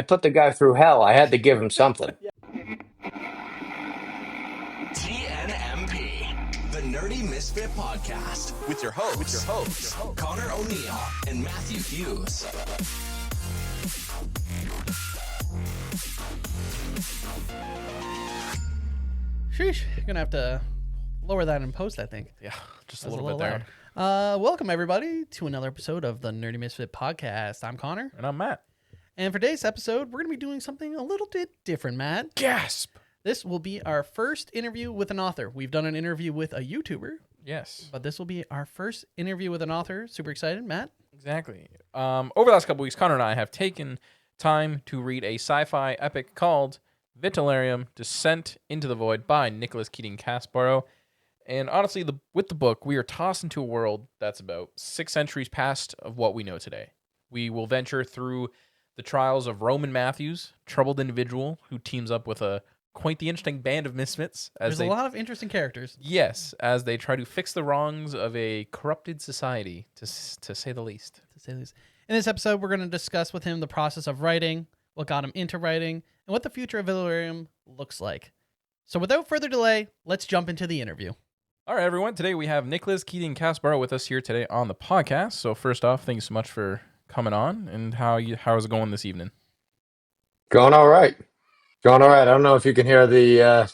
I put the guy through hell. I had to give him something. TNMP, the Nerdy Misfit Podcast, with your hosts, Connor O'Neill and Matthew Hughes. Sheesh, you're gonna have to lower that in post, I think. Yeah, just a That's little bit there. loud. Welcome everybody to another episode of the Nerdy Misfit Podcast. I'm Connor, And I'm Matt. and for today's episode, we're gonna be doing something a little bit different, Matt. Gasp! This will be our first interview with an author. We've done an interview with a YouTuber, Yes, but this will be our first interview with an author. Super excited, Matt. exactly. Over the last couple weeks, Connor and I have taken time to read a sci-fi epic called Vitalerium, Descent into the Void by Nicholas Keating Casbarro. And honestly, with the book, we are tossed into a world that's about 6 centuries past of what we know today. We will venture through the trials of Roman Matthews, troubled individual who teams up with a quite the interesting band of misfits There's a lot of interesting characters. Yes, as they try to fix the wrongs of a corrupted society, to say the least. To say the least. In this episode, we're going to discuss with him the process of writing, what got him into writing, and what the future of Vitalerium looks like. So without further delay, let's jump into the interview. All right, everyone. Today we have Nicholas Keating Casbarro with us here today on the podcast. So first off, thank you so much for coming on. And how is it going this evening? Going all right. Going all right. I don't know if you can hear the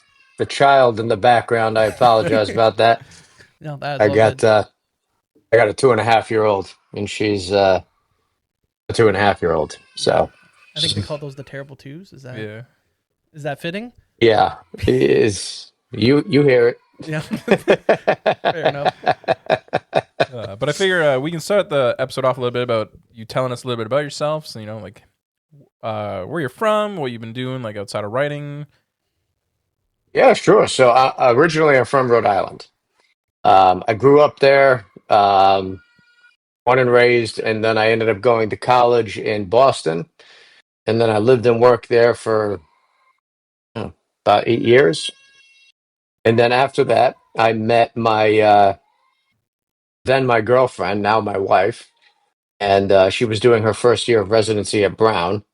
child in the background. I apologize about that. No, that's I all got good. I got a 2.5-year-old, and she's a 2.5-year-old. So I think they call those the terrible twos. Is that fitting? yeah, is you hear it? Yeah. Fair enough. But I figure we can start the episode off a little bit about you telling us a little bit about yourself. So, like where you're from, what you've been doing, like outside of writing. Yeah, sure. So originally I'm from Rhode Island. I grew up there, born and raised, and then I ended up going to college in Boston, and then I lived and worked there for about 8 years. And then after that, I met my then my girlfriend, now my wife, and she was doing her first year of residency at Brown.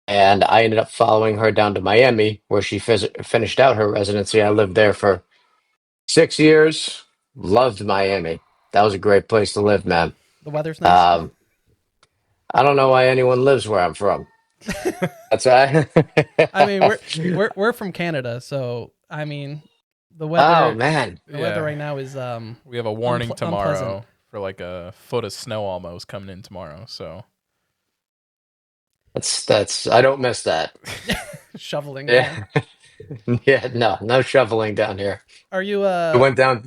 And I ended up following her down to Miami, where she finished out her residency. I lived there for 6 years. Loved Miami. That was a great place to live, man. The weather's nice. I don't know why anyone lives where I'm from. That's why. I mean, we're from Canada, so I mean, the Oh weather man, the weather right now is We have a warning tomorrow unpleasant. for like a foot of snow almost coming in tomorrow. So that's I don't miss that. shoveling down. Yeah, yeah. No shoveling down here. Are you I went down.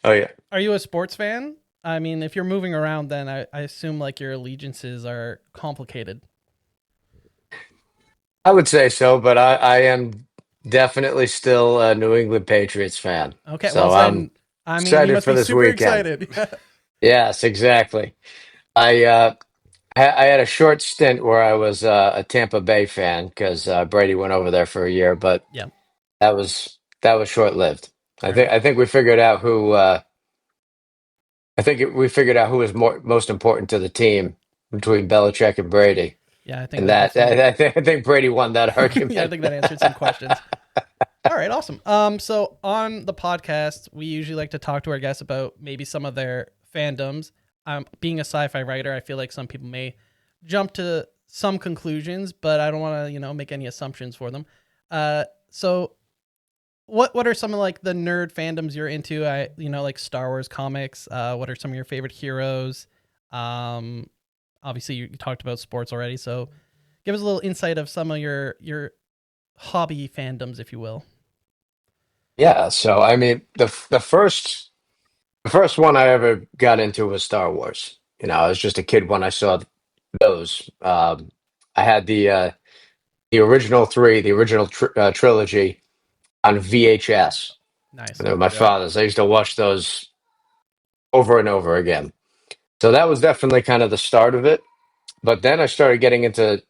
Oh yeah. are you a sports fan? I mean, if you're moving around, then I assume like your allegiances are complicated. I would say so, but I am definitely still a New England Patriots fan. Okay, So well I'm then, I mean, you excited must for be this super weekend. excited. Yes, exactly. I had a short stint where I was a Tampa Bay fan because Brady went over there for a year, but Yeah, that was short lived. I fair think enough. I think we figured out who we figured out who was most important to the team between Belichick and Brady, Yeah, I think and that that definitely. I think Brady won that Yeah, I argument. think that answered some questions. All right, awesome. So on the podcast, we usually like to talk to our guests about maybe some of their fandoms. Being a sci-fi writer, I feel like some people may jump to some conclusions, but I don't want to, make any assumptions for them. So what are some of like the nerd fandoms you're into? Like Star Wars comics. What are some of your favorite heroes? Um, Obviously you talked about sports already, so give us a little insight of some of your hobby fandoms, if you will. Yeah, so I mean the first one I ever got into was Star Wars. I was just a kid when I saw those. I had the original three, the original trilogy on VHS. Nice. They were my yeah, father's. I used to watch those over and over again. So that was definitely kind of the start of it. But then I started getting into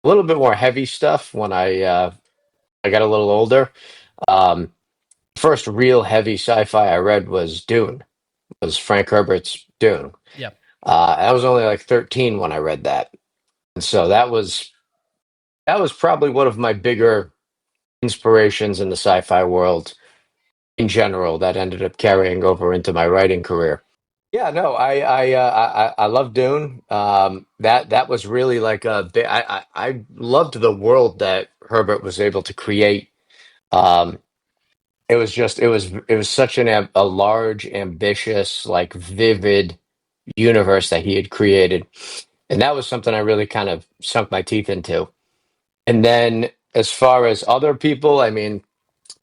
a little bit more heavy stuff when I got a little older. Um, First real heavy sci-fi I read was Dune. Was Frank Herbert's Dune. Yeah. I was only like 13 when I read that, and so that was that was probably one of my bigger inspirations in the sci-fi world in general that ended up carrying over into my writing career. Yeah, no, I love Dune. That was really like a bit. I loved the world that Herbert was able to create. Um, it was just it was such a large, ambitious, like vivid universe that he had created, and that was something I really kind of sunk my teeth into. And then as far as other people, I mean,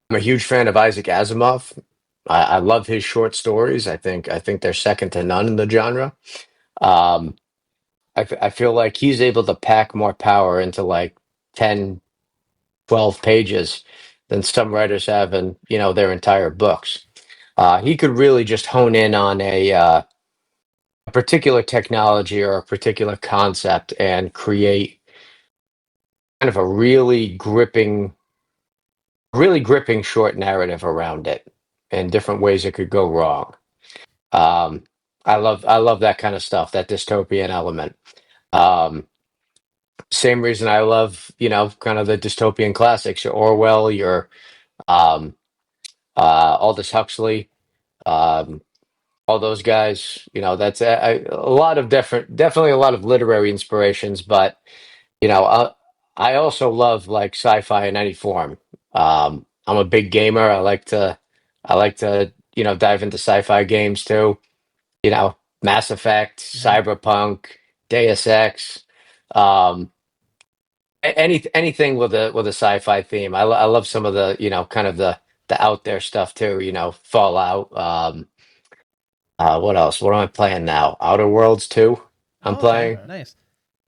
I'm a huge fan of Isaac Asimov. I love his short stories. I think they're second to none in the genre. Um, I feel like he's able to pack more power into like 10, 12 pages than some writers have in, you know, their entire books. He could really just hone in on a particular technology or a particular concept and create kind of a really gripping short narrative around it and different ways it could go wrong. Um, I love that kind of stuff, that dystopian element. Um, Same reason I love, you know, kind of the dystopian classics, your Orwell, your um, Aldous Huxley, um, all those guys. You know, that's a lot of definitely a lot of literary inspirations. But you know, I also love like sci-fi in any form. I'm a big gamer. I like to, you know, dive into sci-fi games too. You know, Mass Effect, Hmm. Cyberpunk, Deus Ex. Um, anything with a sci-fi theme. I love some of the, you know, kind of the out there stuff too. You know, Fallout. What else? What am I playing now? Outer Worlds 2. I'm Oh, okay, playing. nice.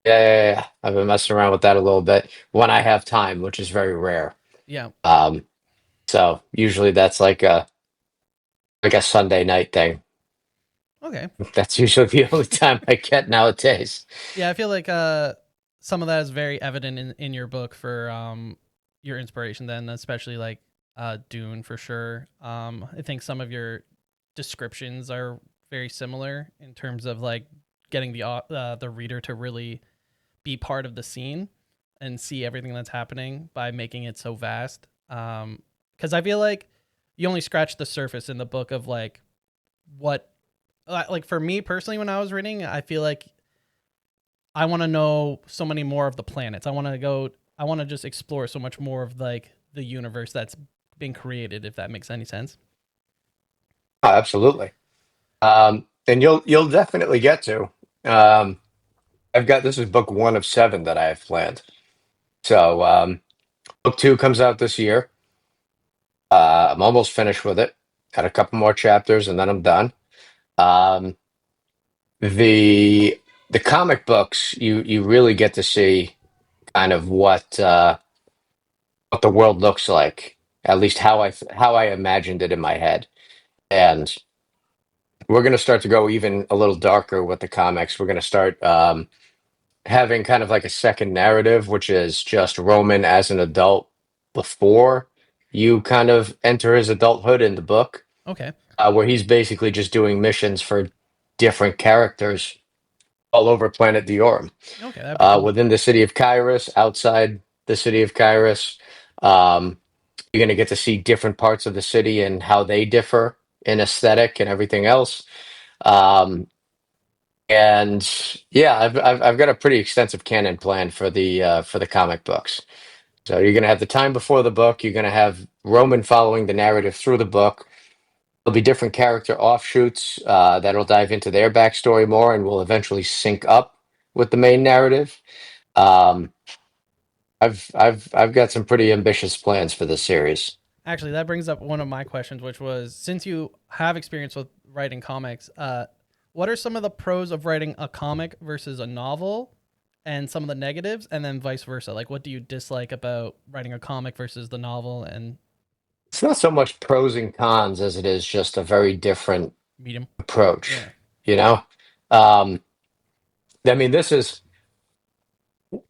Yeah. I've been messing around with that a little bit when I have time, which is very rare. Yeah. Um, so usually that's like a Sunday night thing. Okay. That's usually the only time I get nowadays. Yeah, I feel like some of that is very evident in your book for your inspiration then, especially like Dune for sure. I think some of your descriptions are very similar in terms of like getting the reader to really be part of the scene and see everything that's happening by making it so vast. Because I feel like you only scratch the surface in the book of like what, like for me personally, when I was reading, I feel like I want to know so many more of the planets. I want to just explore so much more of like the universe that's been created, if that makes any sense. Oh, absolutely. And you'll definitely get to. Um, I've got this is book one of seven that I have planned. So book two comes out this year. I'm almost finished with it. Got a couple more chapters and then I'm done. Um, the the comic books you really get to see kind of what the world looks like, at least how I imagined it in my head. And we're going to start to go even a little darker with the comics. We're going to start having kind of like a second narrative, which is just Roman as an adult before you kind of enter his adulthood in the book, Okay. where he's basically just doing missions for different characters all over planet Diorum, Okay, that'd be cool. within the city of Kyrus, outside the city of Kyrus. Um, you're going to get to see different parts of the city and how they differ in aesthetic and everything else. Um, and yeah, I've got a pretty extensive canon plan for the comic books. So you're going to have the time before the book. You're going to have Roman following the narrative through the book. There'll be different character offshoots that'll dive into their backstory more and will eventually sync up with the main narrative. Um, I've got some pretty ambitious plans for this series. Actually, that brings up one of my questions, which was since you have experience with writing comics, what are some of the pros of writing a comic versus a novel and some of the negatives, and then vice versa? Like, what do you dislike about writing a comic versus the novel and It's not so much pros and cons as it is just a very different medium? approach. Yeah. You know, um, I mean, this is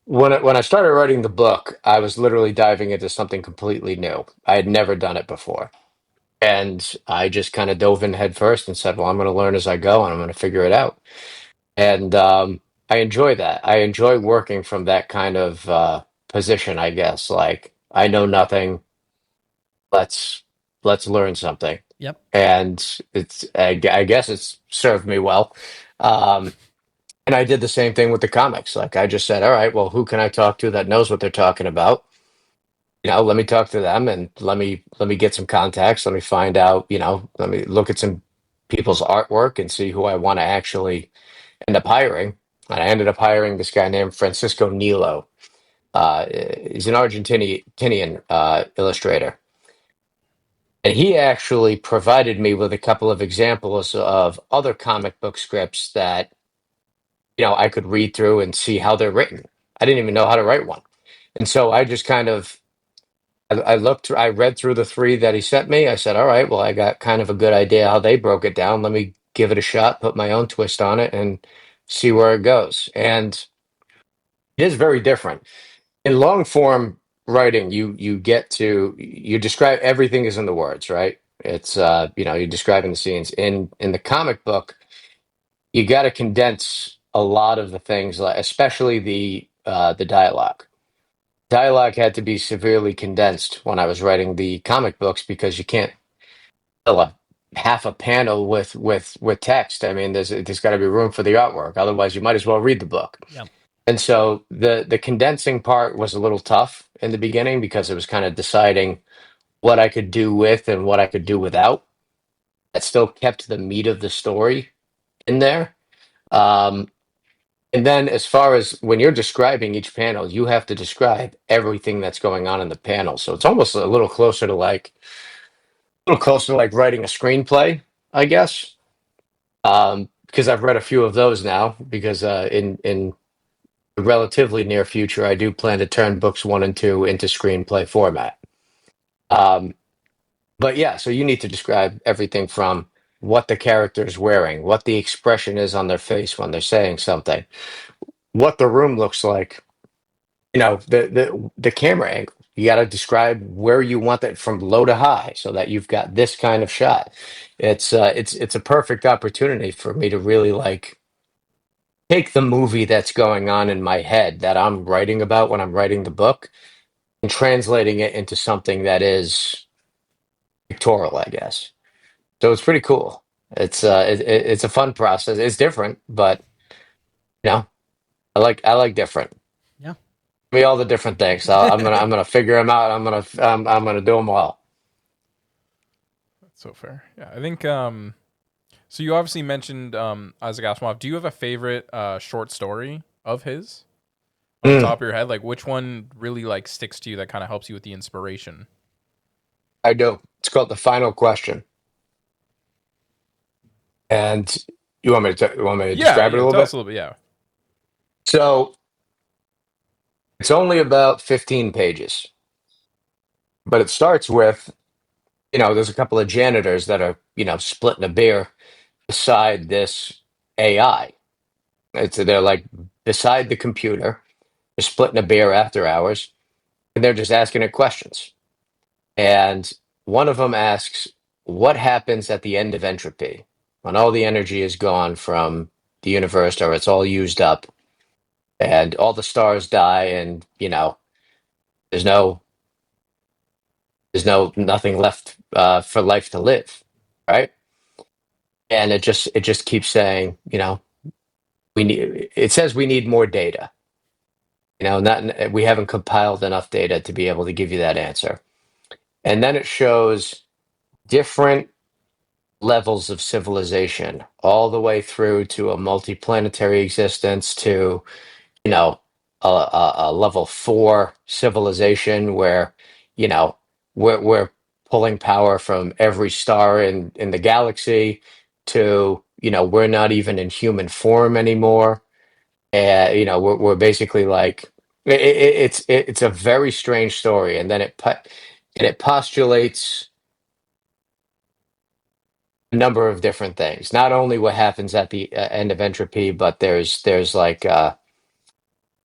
when I started writing the book, I was literally diving into something completely new. I had never done it before. And I just kind of dove in head first and said, well, I'm going to learn as I go and I'm going to figure it out. And I enjoy that. I enjoy working from that kind of. position, I guess. Like I know nothing. Let's let's learn something. Yep. And I guess it's served me well. Um, and I did the same thing with the comics. Like I just said, all right, well, who can I talk to that knows what they're talking about? Let me talk to them and let me get some contacts. Let me find out, let me look at some people's artwork and see who I want to actually end up hiring. And I ended up hiring this guy named Francisco Nilo. He's an Argentinian illustrator. And he actually provided me with a couple of examples of other comic book scripts that, I could read through and see how they're written. I didn't even know how to write one. And so I just kind of I read through the three that he sent me. I said, all right, well, I got kind of a good idea how they broke it down. Let me give it a shot, put my own twist on it, and see where it goes. And it is very different. In long form writing, you describe everything is in the words, right? It's you're describing the scenes. In the comic book, you got to condense a lot of the things, like especially the dialogue. Dialogue had to be severely condensed when I was writing the comic books because you can't fill a half a panel with text. I mean, there's got to be room for the artwork. Otherwise, you might as well read the book. Yep. And so the condensing part was a little tough in the beginning because it was kind of deciding what I could do with and what I could do without. That still kept the meat of the story in there. Um, and then as far as when you're describing each panel, you have to describe everything that's going on in the panel. So it's almost a little closer to like writing a screenplay, I guess. Because I've read a few of those now. Because in the relatively near future, I do plan to turn books one and two into screenplay format. Um, but yeah, so you need to describe everything from what the character's wearing, what the expression is on their face when they're saying something, what the room looks like, the camera angle. You got to describe where you want that from low to high so that you've got this kind of shot. It's a perfect opportunity for me to really like take the movie that's going on in my head that I'm writing about when I'm writing the book and translating it into something that is pictorial, I guess. So it's pretty cool. It's a fun process. It's different, but you know, I like different. Yeah. Me all the different things. I'm gonna figure them out. I'm gonna do them all. That's so fair. Yeah, I think. So you obviously mentioned Isaac Asimov. Do you have a favorite short story of his on the Mm, top of your head? Like which one really like sticks to you that kind of helps you with the inspiration? I do. It's called The Final Question. And you want me to Yeah, describe it a yeah. little Tell us bit? a little bit. Yeah. So it's only about 15 pages, but it starts with, there's a couple of janitors that are, splitting a beer beside this AI. They're like beside the computer, they're splitting a beer after hours, and they're just asking it questions. And one of them asks, what happens at the end of entropy when all the energy is gone from the universe or it's all used up and all the stars die and, there's no, there's nothing left for life to live, right? And it just keeps saying, it says we need more data, not we haven't compiled enough data to be able to give you that answer. And then it shows different levels of civilization, all the way through to a multiplanetary existence to, you know, a level four civilization where, you know, we're pulling power from every star in the galaxy to, we're not even in human form anymore. And, we're basically like, it's a very strange story. And then it postulates a number of different things. Not only what happens at the end of entropy, but there's like a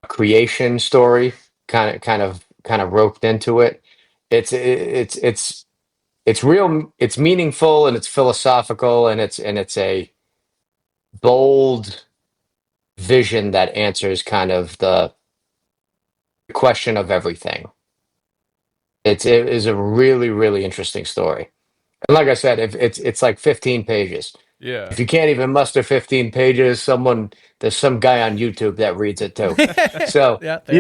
creation story kind of roped into it. It's real. It's meaningful and it's philosophical and it's a bold vision that answers kind of the question of everything. It is a really, really interesting story. And like I said, if it's like 15 pages. Yeah. If you can't even muster 15 pages, there's some guy on YouTube that reads it too. So Yeah, fair.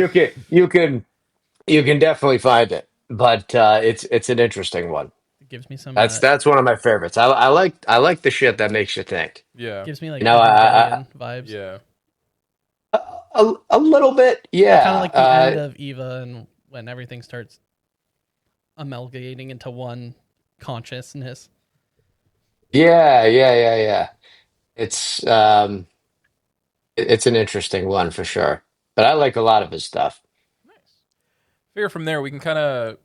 you can definitely find it. But it's an interesting one. It gives me some That's one of my favorites. I like the shit that makes you think. Yeah. gives me like You know, Evangelion vibes. Yeah. a little bit, Kind of yeah. like the end of Eva and when everything starts amalgamating into one consciousness. Yeah. It's it's an interesting one for sure. But I like a lot of his stuff. Nice. Figure from there we can kind of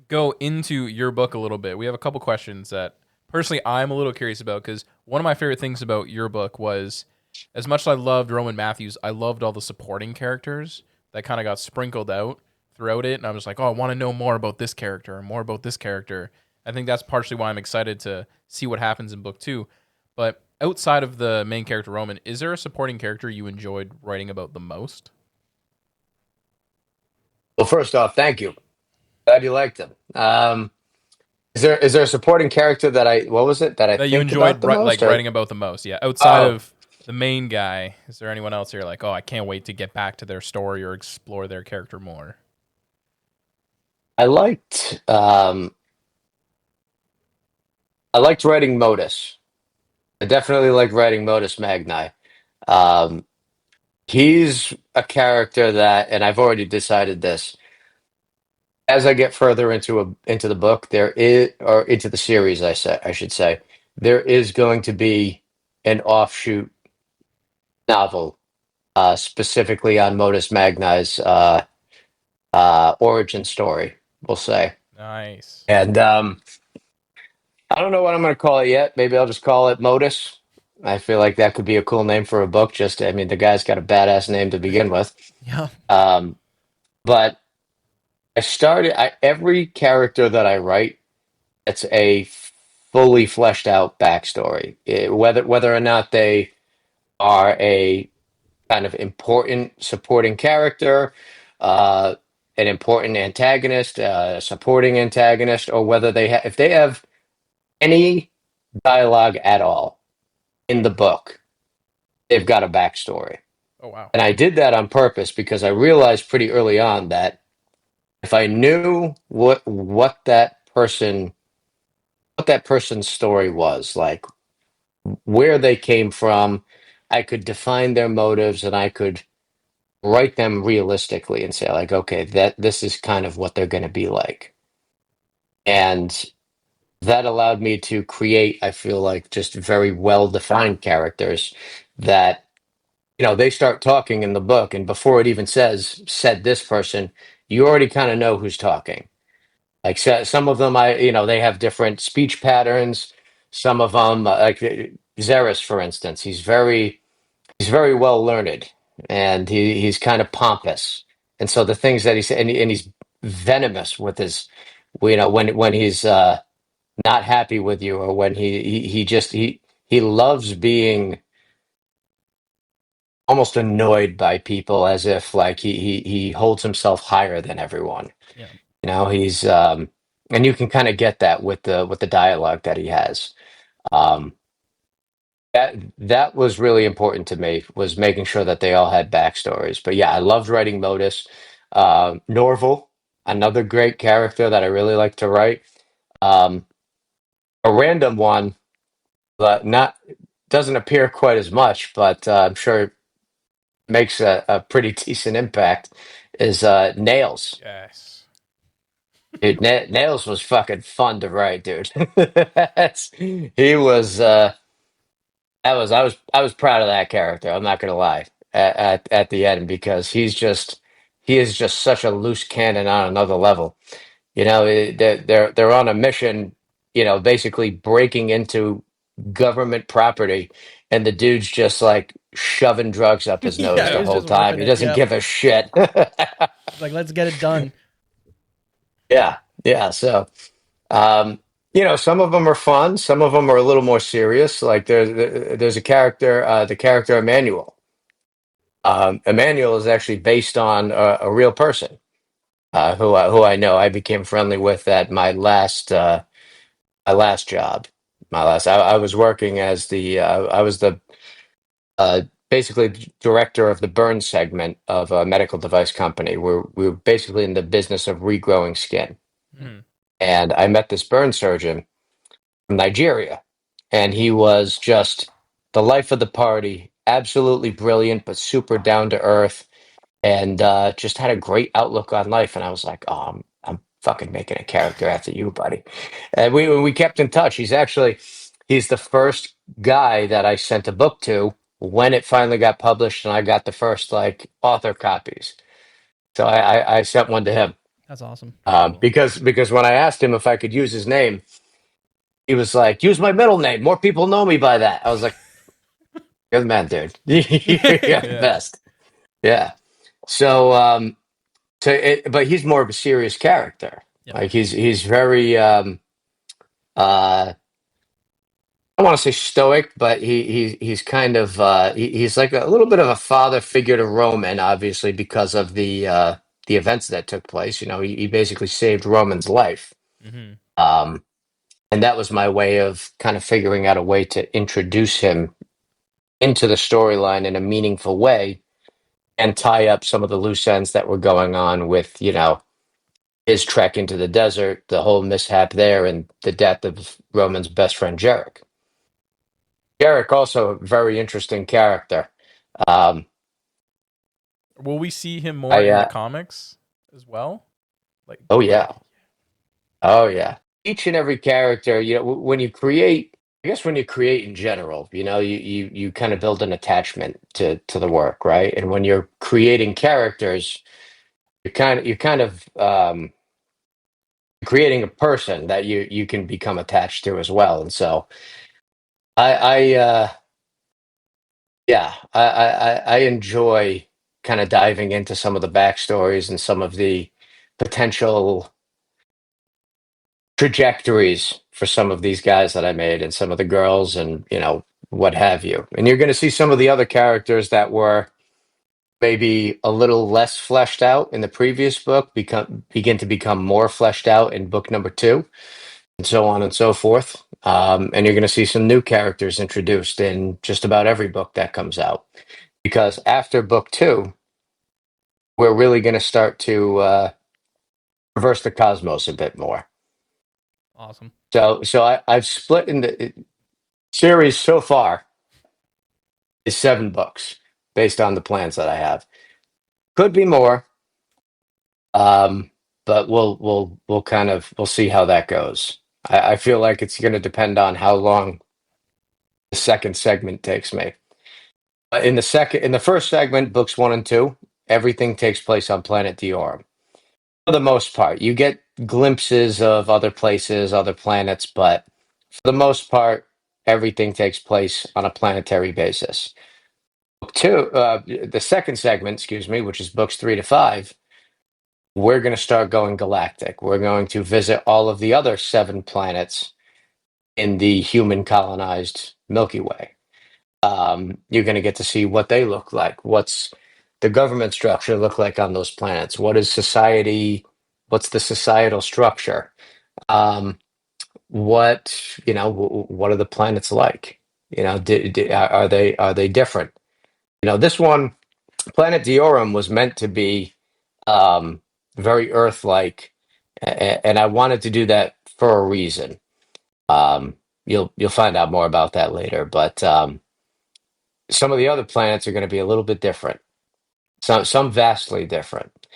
go into your book a little bit. We have a couple questions that personally I'm a little curious about because one of my favorite things about your book was as much as I loved Roman Matthews, I loved all the supporting characters that kind of got sprinkled out throughout it. And I was like, oh, I want to know more about this character and more about this character. I think that's partially why I'm excited to see what happens in book 2. But outside of the main character Roman, is there a supporting character you enjoyed writing about the most? Well, first off, thank you. Glad you liked him. Is there a supporting character that I what was it that I That you think about enjoyed the most? like Or writing about the most? Yeah, outside oh, of the main guy, is there anyone else you're like, oh, I can't wait to get back to their story or explore their character more? I liked writing Modus. I definitely like writing Modus Magni. Um, he's a character that, and I've already decided this. As I get further into the book, there is, or into the series, I should say, there is going to be an offshoot novel, specifically on Modus Magni's origin story. We'll say, Nice. and I don't know what I'm going to call it yet. Maybe I'll just call it Modus. I feel like that could be a cool name for a book. Just, I mean, the guy's got a badass name to begin with. Yeah. Um, but every character that I write, it's a fully fleshed out backstory. Whether or not they are a kind of important supporting character, uh, an important antagonist, a supporting antagonist, or whether if they have any dialogue at all in the book, they've got a backstory. Oh wow. And I did that on purpose because I realized pretty early on that if I knew what that person's story was, like where they came from, I could define their motives and I could write them realistically and say like, okay, that this is kind of what they're going to be like. And that allowed me to create, I feel like, just very well defined characters that, you know, they start talking in the book, and before it even said this person, you already kind of know who's talking. Like some of them, they have different speech patterns. Some of them, like Xeris, for instance, he's very well learned, and he's kind of pompous, and so the things that he said, and he's venomous with his, when he's not happy with you, or when he loves being almost annoyed by people, as if like he holds himself higher than everyone. Yeah. You know, he's and you can kind of get that with the dialogue that he has. Um, that was really important to me, was making sure that they all had backstories. But yeah, I loved writing Modus. Norval, another great character that I really like to write. Um, a random one, but not doesn't appear quite as much, but I'm sure it makes a pretty decent impact. Is Nails. Yes. Dude, Nails was fucking fun to write, dude. He was. I was proud of that character. I'm not gonna lie. At the end, because he is just such a loose cannon on another level. You know, they're on a mission. You know, basically breaking into government property, and the dude's just like shoving drugs up his nose Yeah, he the was whole just time. ripping He it. doesn't Yep. give a shit. He's like, let's get it done. Yeah, yeah. So. Um, you know, some of them are fun. Some of them are a little more serious. Like there's a character, the character Emmanuel. Emmanuel is actually based on a real person. who I know I became friendly with at my last job. I was working as I was the uh, basically director of the burn segment of a medical device company. We were basically in the business of regrowing skin. Mhm. And I met this burn surgeon from Nigeria, and he was just the life of the party, absolutely brilliant, but super down to earth, and just had a great outlook on life. And I was like, oh, I'm fucking making a character after you, buddy. And we kept in touch. He's the first guy that I sent a book to when it finally got published, and I got the first like author copies. So I sent one to him. That's awesome. Cool. Because when I asked him if I could use his name, he was like, "Use my middle name. More people know me by that." I was like, "You're the man, dude. You're the Yeah. best." Yeah. So, but he's more of a serious character. Yep. Like he's very I don't want to say stoic, but he's kind of he's like a little bit of a father figure to Roman, obviously because of the events that took place. You know, he basically saved Roman's life. Mm-hmm. Um, and that was my way of kind of figuring out a way to introduce him into the storyline in a meaningful way and tie up some of the loose ends that were going on with, you know, his trek into the desert, the whole mishap there, and the death of Roman's best friend, Jarek. Jarek, also a very interesting character. Um, Will we see him more I, in the comics as well? Like, oh like, yeah, oh yeah. Each and every character, you know, when you create, I guess when you create in general, you know, you kind of build an attachment to the work, right? And when you're creating characters, you're kind of creating a person that you can become attached to as well. And so I yeah, I enjoy kind of diving into some of the backstories and some of the potential trajectories for some of these guys that I made and some of the girls and you know what have you. And you're going to see some of the other characters that were maybe a little less fleshed out in the previous book begin to become more fleshed out in book number two, and so on and so forth. And you're going to see some new characters introduced in just about every book that comes out. Because after book two, we're really going to start to reverse the cosmos a bit more. Awesome. I've split in the series so far is 7 books based on the plans that I have. Could be more, but we'll see how that goes. I feel like it's going to depend on how long the second segment takes me. In the first segment, books one and two, everything takes place on planet Diorum. For the most part, you get glimpses of other places, other planets, but for the most part, everything takes place on a planetary basis. Book two, the second segment, excuse me, which is books 3 to 5, we're going to start going galactic. We're going to visit all of the other 7 planets in the human colonized Milky Way. You're going to get to see what they look like. What's the government structure look like on those planets? What is society? What's the societal structure? Um, what you know? What are the planets like? You know, are they different? You know, this one, Planet Diorum, was meant to be um, very Earth-like, and I wanted to do that for a reason. You'll find out more about that later, but some of the other planets are going to be a little bit different. Some vastly different,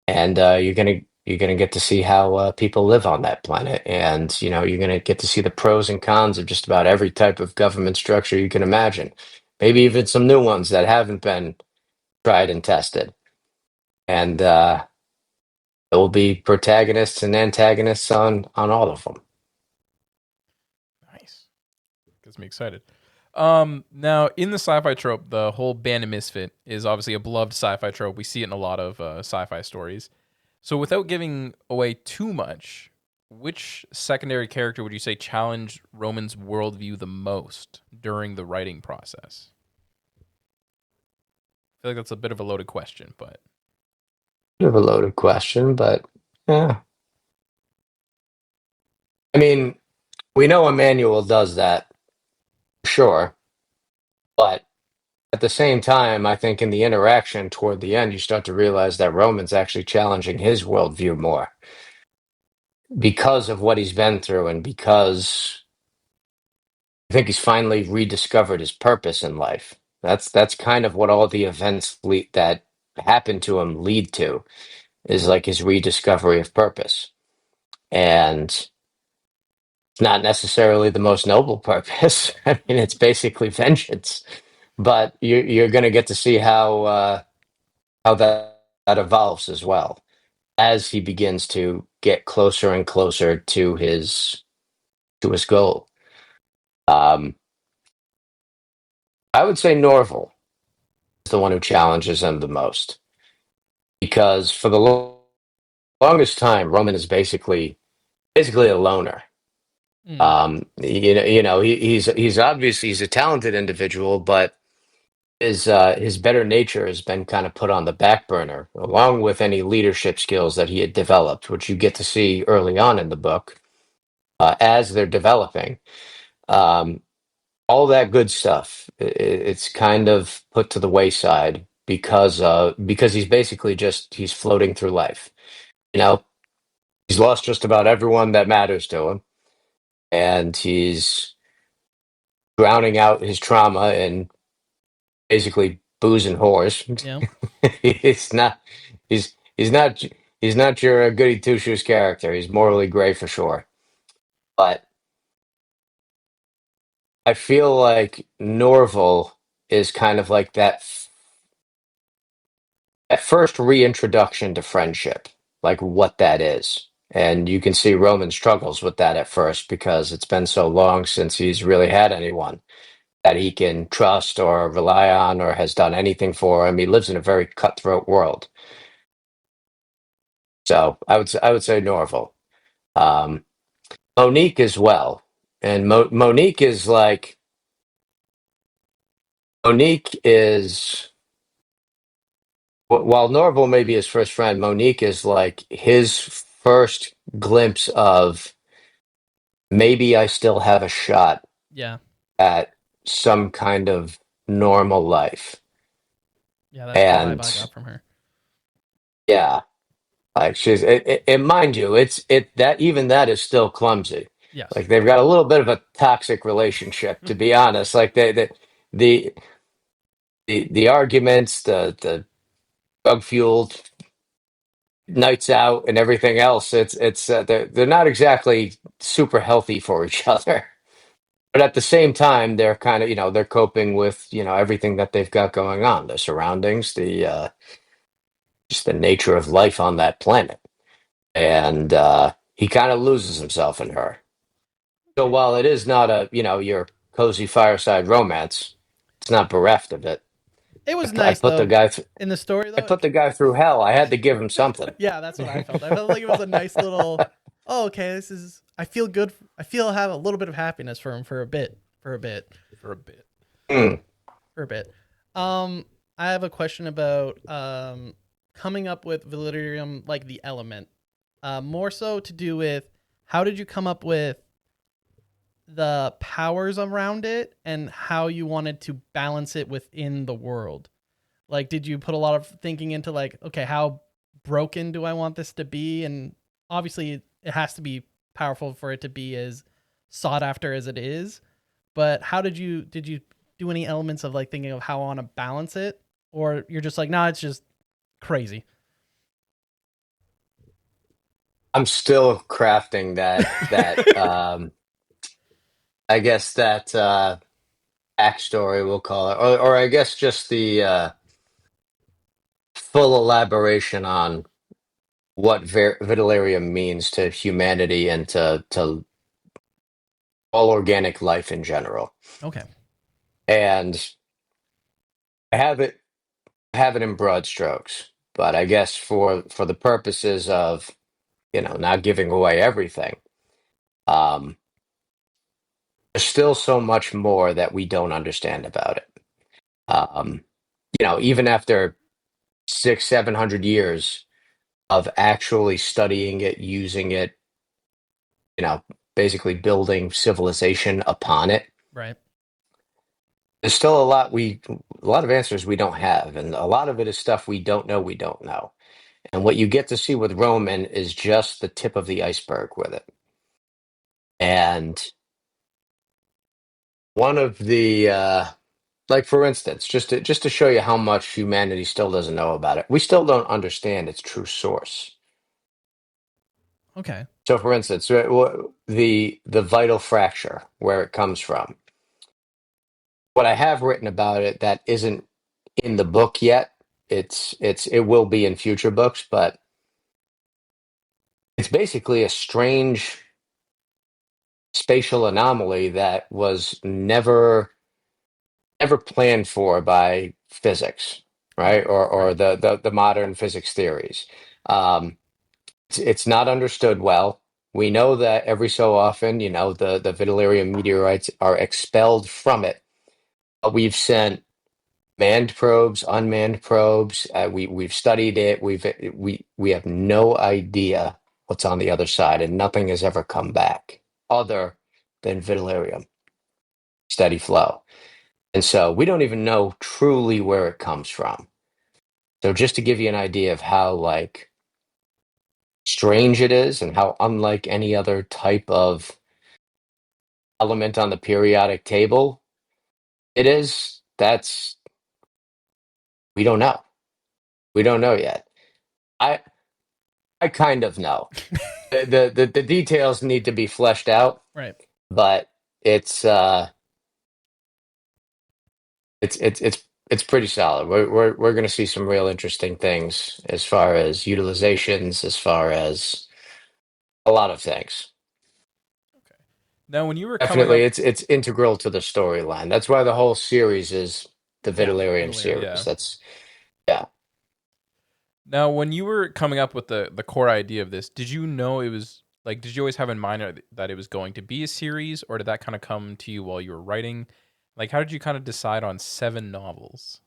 and you're gonna get to see how people live on that planet, and you know you're gonna get to see the pros and cons of just about every type of government structure you can imagine. Maybe even some new ones that haven't been tried and tested, and there will be protagonists and antagonists on all of them. nice. Gets me excited. Now in the sci-fi trope, the whole band of misfit is obviously a beloved sci-fi trope. We see it in a lot of sci-fi stories. So without giving away too much, which secondary character would you say challenged Roman's worldview the most during the writing process? I feel like that's a bit of a loaded question, but bit of a loaded question, but yeah. I mean, we know Emmanuel does that, sure, but at the same time, I think in the interaction toward the end, you start to realize that Roman's actually challenging his worldview more because of what he's been through and because I think he's finally rediscovered his purpose in life. That's kind of what all the events that happen to him lead to is like his rediscovery of purpose. And it's not necessarily the most noble purpose. I mean, it's basically vengeance. But you're going to get to see how that evolves as well as he begins to get closer and closer to his goal. Um, I would say Norval is the one who challenges him the most because for the longest time, Roman is basically a loner. Mm, He's obviously he's a talented individual, but his better nature has been kind of put on the back burner, along with any leadership skills that he had developed, which you get to see early on in the book as they're developing. Um, all that good stuff, it's kind of put to the wayside because he's basically just he's floating through life. You know, he's lost just about everyone that matters to him, and he's drowning out his trauma in basically booze and whores. yeah. he's not he's not he's not your goody two shoes character. He's morally gray for sure. But I feel like Norval is kind of like that first reintroduction to friendship, like what that is. And you can see Roman struggles with that at first because it's been so long since he's really had anyone that he can trust or rely on or has done anything for him. He lives in a very cutthroat world. So I would say Norval. Um, Monique as well. And Monique is like Monique is while Norval may be his first friend, Monique is like his first glimpse of maybe I still have a shot Yeah. at some kind of normal life. Yeah, that's the vibe I And got from her. yeah, like and mind you, it that even that is still clumsy. Yes. Like they've got a little bit of a toxic relationship, to be honest. Like the the arguments, the drug fueled nights out and everything else. It's they're not exactly super healthy for each other. But at the same time, they're kind of they're coping with everything that they've got going on, the surroundings, the just the nature of life on that planet, and he kind of loses himself in her. So Okay. while it is not a your cozy fireside romance, it's not bereft of it. It was I nice put the though. guy In the story I though, put the guy through hell. I had to give him something. yeah, that's what I felt. I felt like it was a nice little. Oh, okay. This is. I feel good. I feel have a little bit of happiness for him for a bit. For a bit. For a bit. Hmm. For a bit. Um, I have a question about coming up with Vitalerium like the element. More so to do with how did you come up with the powers around it and how you wanted to balance it within the world. Like, did you put a lot of thinking into like, okay, how broken do I want this to be? And obviously, it has to be powerful for it to be as sought after as it is. But how did you do any elements of like thinking of how I want to balance it, or you're just like, nah, it's just crazy. I'm still crafting that I guess that backstory we'll call it, or I guess just the full elaboration on what Vitalerium means to humanity and to all organic life in general. Okay. And I have it in broad strokes, but I guess for the purposes of not giving away everything, um, there's still so much more that we don't understand about it. Um, even after 600, 700 years, of actually studying it, using it, you know, basically building civilization upon it. Right. There's still a lot of answers we don't have, and a lot of it is stuff we don't know we don't know. And what you get to see with Roman is just the tip of the iceberg with it. And one of the like for instance, just to show you how much humanity still doesn't know about it, we still don't understand its true source. Okay. So, for instance, the vital fracture, where it comes from. What I have written about it that isn't in the book yet. It will be in future books, but it's basically a strange spatial anomaly that was never planned for by physics, right? Or Right. the modern physics theories. Um, it's not understood well. We know that every so often, the Vitalerium meteorites are expelled from it. But we've sent manned probes, unmanned probes. We've studied it. We have no idea what's on the other side, and nothing has ever come back other than Vitalerium, steady flow. And so we don't even know truly where it comes from. So just to give you an idea of how like strange it is and how unlike any other type of element on the periodic table it is, that's we don't know. We don't know yet. I I kind of know. The details need to be fleshed out, Right. but it's uh it's pretty solid. We're going to see some real interesting things as far as utilizations, as far as a lot of things. Okay. Now, when you were coming Definitely, up, it's integral to the storyline. That's why the whole series is the Yeah. Vitalarium Valerian. yeah. series. That's yeah. Now, when you were coming up with the core idea of this, did you know it was like? Did you always have in mind that it was going to be a series, or did that kind of come to you while you were writing? Like, how did you kind of decide on 7 novels?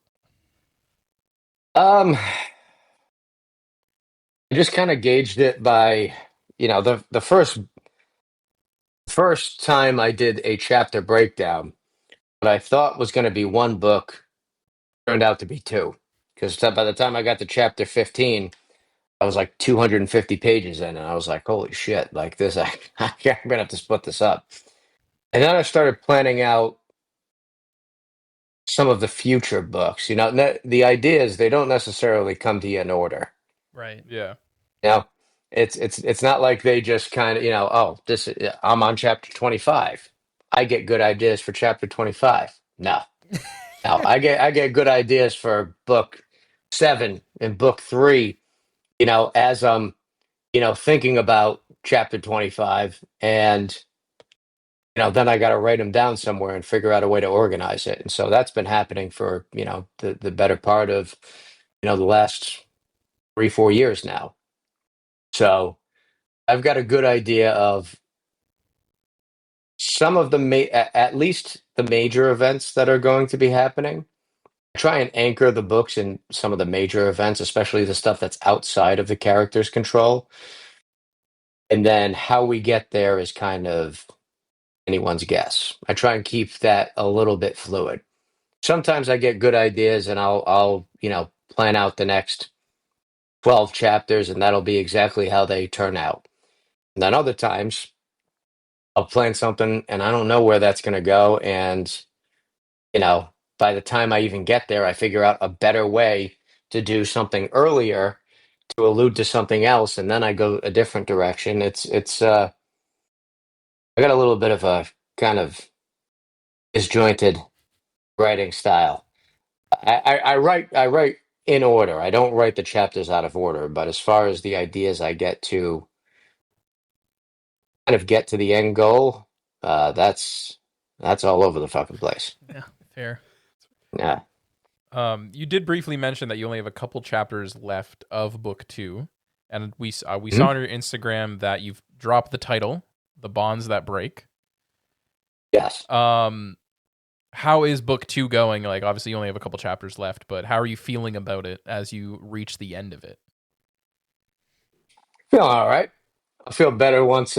I just kind of gauged it by, the first time I did a chapter breakdown, what I thought was going to be one book turned out to be two. Because by the time I got to chapter 15, I was like 250 pages in, and I was like, holy shit, like this, I'm going to have to split this up. And then I started planning out some of the future books. The ideas, they don't necessarily come to you in order. Right. Yeah. You know, it's not like they just kind of, oh, this I'm on chapter 25. I get good ideas for chapter 25. No. No, I get good ideas for book 7 and book 3, as I'm, thinking about chapter 25, and then I got to write them down somewhere and figure out a way to organize it. And so that's been happening for, the better part of, the last 3-4 years now. So I've got a good idea of some of the at least the major events that are going to be happening. I try and anchor the books in some of the major events, especially the stuff that's outside of the character's control. And then how we get there is kind of anyone's guess. I try and keep that a little bit fluid. Sometimes I get good ideas and I'll plan out the next 12 chapters and that'll be exactly how they turn out. And then other times I'll plan something and I don't know where that's going to go, and you know, by the time I even get there, I figure out a better way to do something earlier to allude to something else, and then I go a different direction. I got a little bit of a kind of disjointed writing style. I write in order. I don't write the chapters out of order, but as far as the ideas I get to kind of get to the end goal, that's all over the fucking place. Yeah. Fair. Yeah. You did briefly mention that you only have a couple chapters left of book 2, and we saw Mhm. on your Instagram that you've dropped the title, "The Bonds That Break." Yes. Um, how is book 2 going? Like, obviously, you only have a couple chapters left, but how are you feeling about it as you reach the end of it? Feeling all right. I feel better once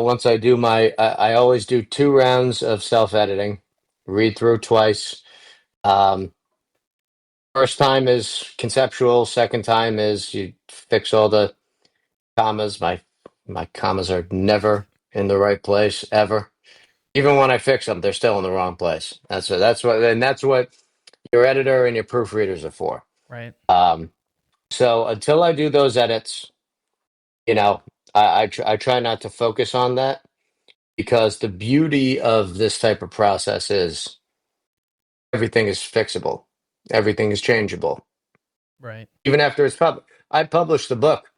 once I do I always do 2 rounds of self editing, read through twice. Um, First time is conceptual. Second time is you fix all the commas. My commas are never in the right place ever. Even when I fix them, they're still in the wrong place. That's what your editor and your proofreaders are for. Right. So until I do those edits, you know, I try not to focus on that because the beauty of this type of process is everything is fixable, everything is changeable. Right. Even after it's published, I published the book.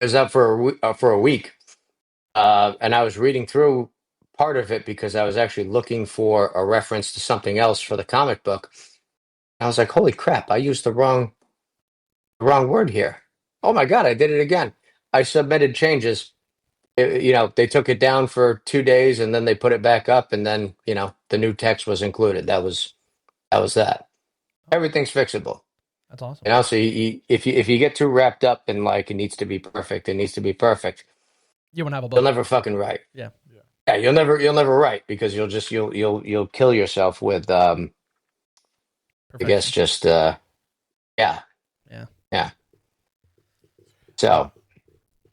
It was up for a week, and I was reading through part of it because I was actually looking for a reference to something else for the comic book. I was like, "Holy crap! I used the wrong word here. Oh my god, I did it again." I submitted changes. They took it down for 2 days and then they put it back up, and then the new text was included. That was that. Oh, Everything's fixable. that's awesome. So if you get too wrapped up in like it needs to be perfect, it needs to be perfect, You won't have a you'll book. never fucking write. Yeah. Yeah, you'll never write because you'll kill yourself with I guess Perfection. just yeah, Yeah. yeah. Uh, So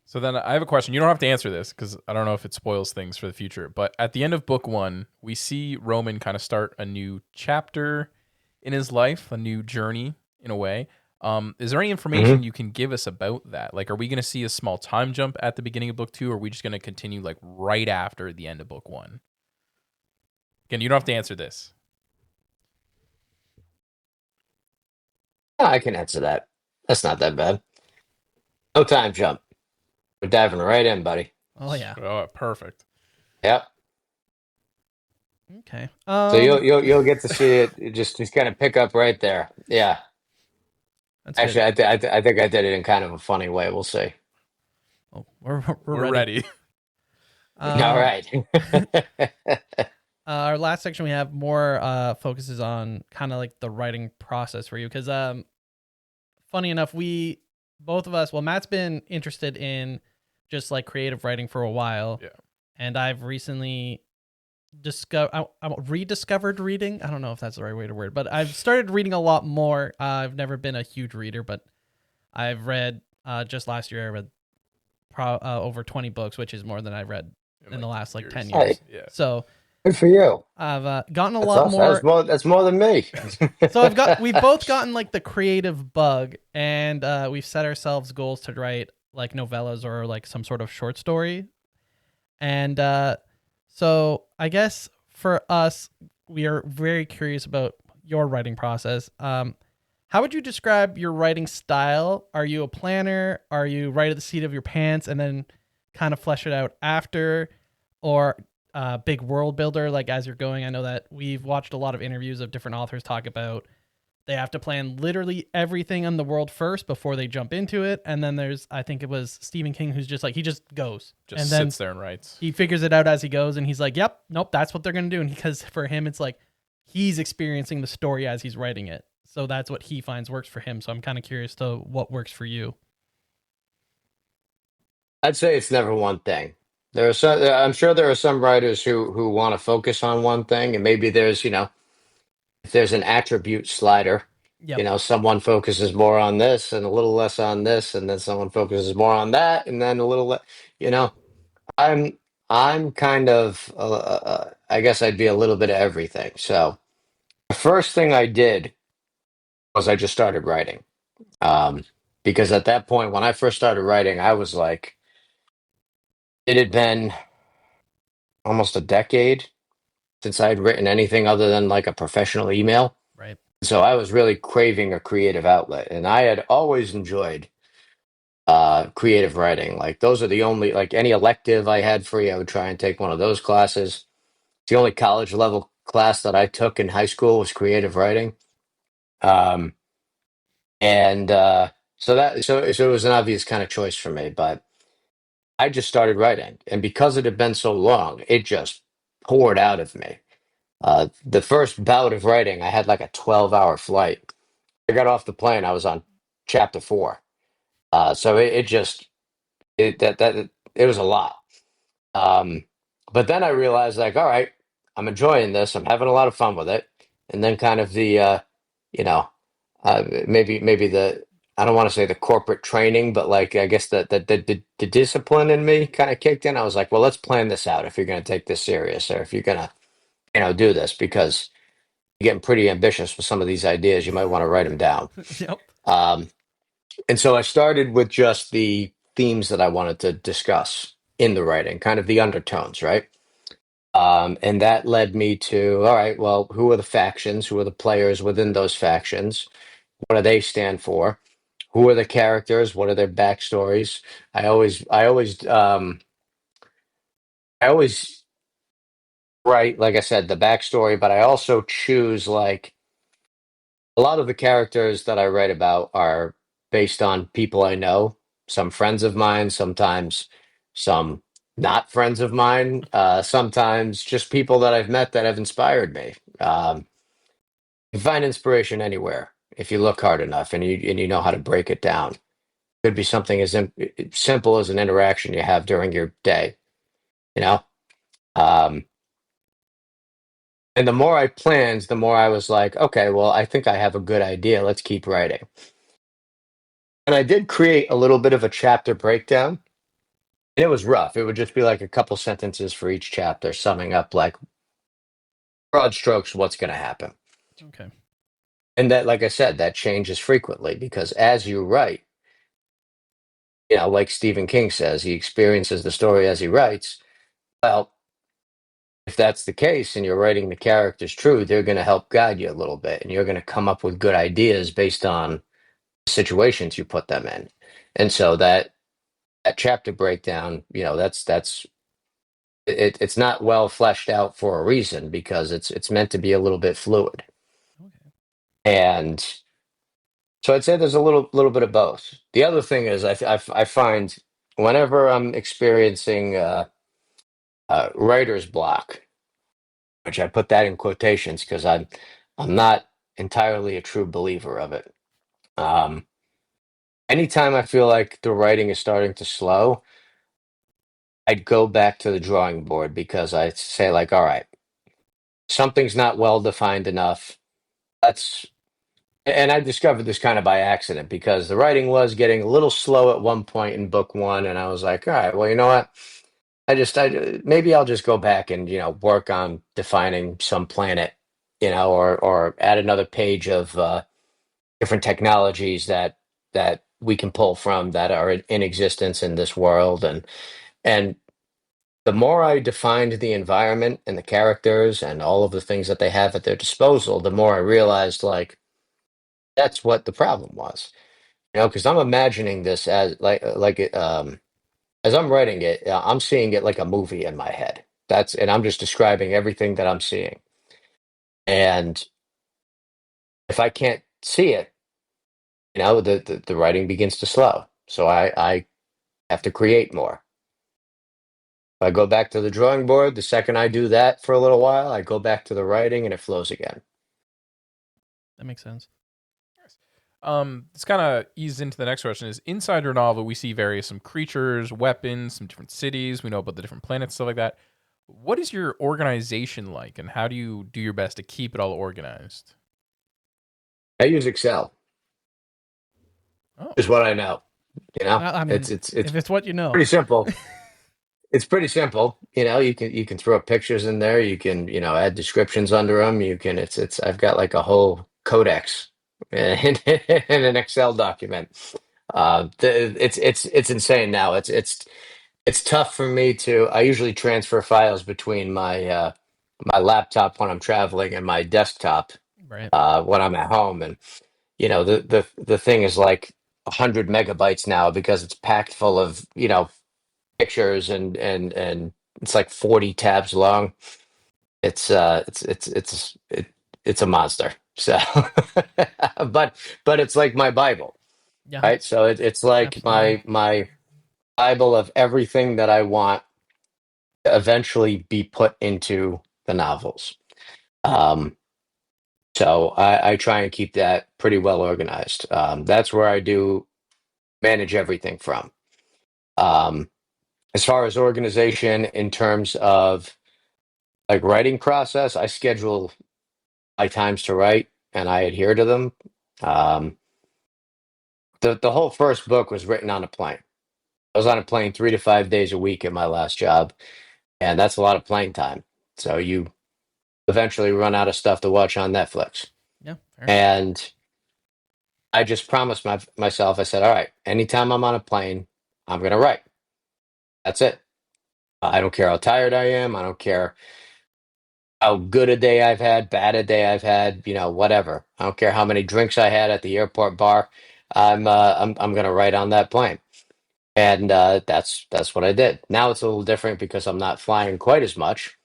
so then I have a question. You don't have to answer this because I don't know if it spoils things for the future. But at the end of book one, we see Roman kind of start a new chapter in his life, a new journey in a way. Is there any information mhm. you can give us about that? Like, are we going to see a small time jump at the beginning of book two, or are we just going to continue like right after the end of book one? Again, you don't have to answer this. I can answer that. That's not that bad. No time jump. We're diving right in, buddy. Oh yeah. Oh, perfect. Yep. Okay. So you'll get to see it just kind of pick up right there. Yeah. That's good. Actually, I think I did it in kind of a funny way. We'll see. Oh, we're We're ready. ready. All Um, right. our last section we have more focuses on kind of like the writing process for you because funny enough, we both of us, well, Matt's been interested in just like creative writing for a while. Yeah. And I've recently I rediscovered reading. I don't know if that's the right way to word it, but I've started reading a lot more. I've never been a huge reader, but I've read just last year I read over 20 books, which is more than I read in the last like 10 Hey, years. Yeah. So good for you. I've gotten a That's lot awesome. more. That's more than me. So we've both gotten like the creative bug, and we've set ourselves goals to write like novellas or like some sort of short story. And so I guess for us, we are very curious about your writing process. How would you describe your writing style? Are you a planner? Are you right at the seat of your pants and then kind of flesh it out after? Or big world builder, like as you're going? I know that we've watched a lot of interviews of different authors talk about they have to plan literally everything in the world first before they jump into it. And then there's, I think it was Stephen King, who's just like, he just goes. Just and then sits there and writes. he figures it out as he goes. And he's like, yep, nope, that's what they're going to do. And because for him, it's like he's experiencing the story as he's writing it. So that's what he finds works for him. So I'm kind of curious to what works for you. I'd say it's never one thing. I'm sure there are some writers who want to focus on one thing, and maybe if there's an attribute slider, Yep. someone focuses more on this and a little less on this, and then someone focuses more on that, and then a little less. You know, I'm I'm kind of I guess I'd be a little bit of everything. So the first thing I did was I just started writing, um, because at that point when I first started writing, I was like, it had been almost a decade since I had written anything other than like a professional email. Right. So I was really craving a creative outlet, and I had always enjoyed creative writing. Like those are the only like any elective I had free, I would try and take one of those classes. The only college level class that I took in high school was creative writing, um, and so it was an obvious kind of choice for me. But I just started writing, and because it had been so long, it just poured out of me. The first bout of writing, I had like a 12-hour flight. I got off the plane, I was on chapter 4. So it just it was a lot. Um, but then I realized, like, all right, I'm enjoying this. I'm having a lot of fun with it. And then kind of you know, maybe the I don't want to say the corporate training, but like I guess the discipline in me kind of kicked in. I was like, well, let's plan this out if you're going to take this serious, or if you're going to do this, because you're getting pretty ambitious with some of these ideas. You might want to write them down. Yep. Um, and so I started with just the themes that I wanted to discuss in the writing, kind of the undertones, right? And that led me to, all right, well, who are the factions? Who are the players within those factions? What do they stand for? Who are the characters? What are their backstories? I always write, like I said, the backstory, but I also choose, like, a lot of the characters that I write about are based on people I know, some friends of mine, sometimes some not friends of mine, sometimes just people that I've met that have inspired me. You find inspiration anywhere if you look hard enough and you know how to break it down. Could be something as simple as an interaction you have during your day, you know. Um, and the more I planned, the more I was like, okay, well, I think I have a good idea. Let's keep writing. And I did create a little bit of a chapter breakdown. And it was rough. It would just be like a couple sentences for each chapter, summing up like broad strokes what's going to happen. Okay. And that, like I said, that changes frequently because as you write, you know, like Stephen King says, he experiences the story as he writes. Well, if that's the case and you're writing the characters true, they're going to help guide you a little bit and you're going to come up with good ideas based on the situations you put them in. And so that chapter breakdown, you know, it's not well fleshed out for a reason because it's meant to be a little bit fluid. Okay. And so I'd say there's a little bit of both. The other thing is I find whenever I'm experiencing writer's block, which I put that in quotations because I'm not entirely a true believer of it. Um, Anytime I feel like the writing is starting to slow, I'd go back to the drawing board because I say like, all right, something's not well defined enough. Let's And I discovered this kind of by accident because the writing was getting a little slow at one point in book one, and I was like, all right, well, you know what? Maybe I'll just go back and work on defining some planet, or add another page of different technologies that we can pull from that are in existence in this world, and the more I defined the environment and the characters and all of the things that they have at their disposal, the more I realized like that's what the problem was. Because I'm imagining this as as I'm writing it, I'm seeing it like a movie in my head. And I'm just describing everything that I'm seeing. And if I can't see it, the writing begins to slow. So I have to create more. If I go back to the drawing board, the second I do that for a little while, I go back to the writing and it flows again. That makes sense. This kind of eases into the next question. Is inside your novel, we see some creatures, weapons, some different cities. We know about the different planets, stuff like that. What is your organization like, and how do you do your best to keep it all organized? I use Excel, Oh, is what I know. Well, I mean, It's if it's what you know. pretty simple. It's pretty simple. You can throw pictures in there. You can, add descriptions under them. You can, I've got like a whole codex in an Excel document. It's insane now. It's tough for me to, I usually transfer files between my laptop when I'm traveling and my desktop, Right. when I'm at home. And, the thing is like 100 megabytes now because it's packed full of, pictures and it's like 40 tabs long. It's a monster. So, but it's like my Bible, Yeah. right? So it's like Absolutely. my Bible of everything that I want to eventually be put into the novels. Um, so I try and keep that pretty well organized. That's where I do manage everything from. Um, as far as organization in terms of like writing process, I schedule my times to write and I adhere to them. Um, the whole first book was written on a plane. I was on a plane 3 to 5 days a week at my last job, and that's a lot of plane time. So you eventually run out of stuff to watch on Netflix. Yeah, fair. And I just promised myself, I said, all right, anytime I'm on a plane, I'm going to write. That's it. I don't care how tired I am. I don't care how good a day I've had, bad a day I've had, whatever. I don't care how many drinks I had at the airport bar. I'm going to write on that plane. And that's what I did. Now it's a little different because I'm not flying quite as much,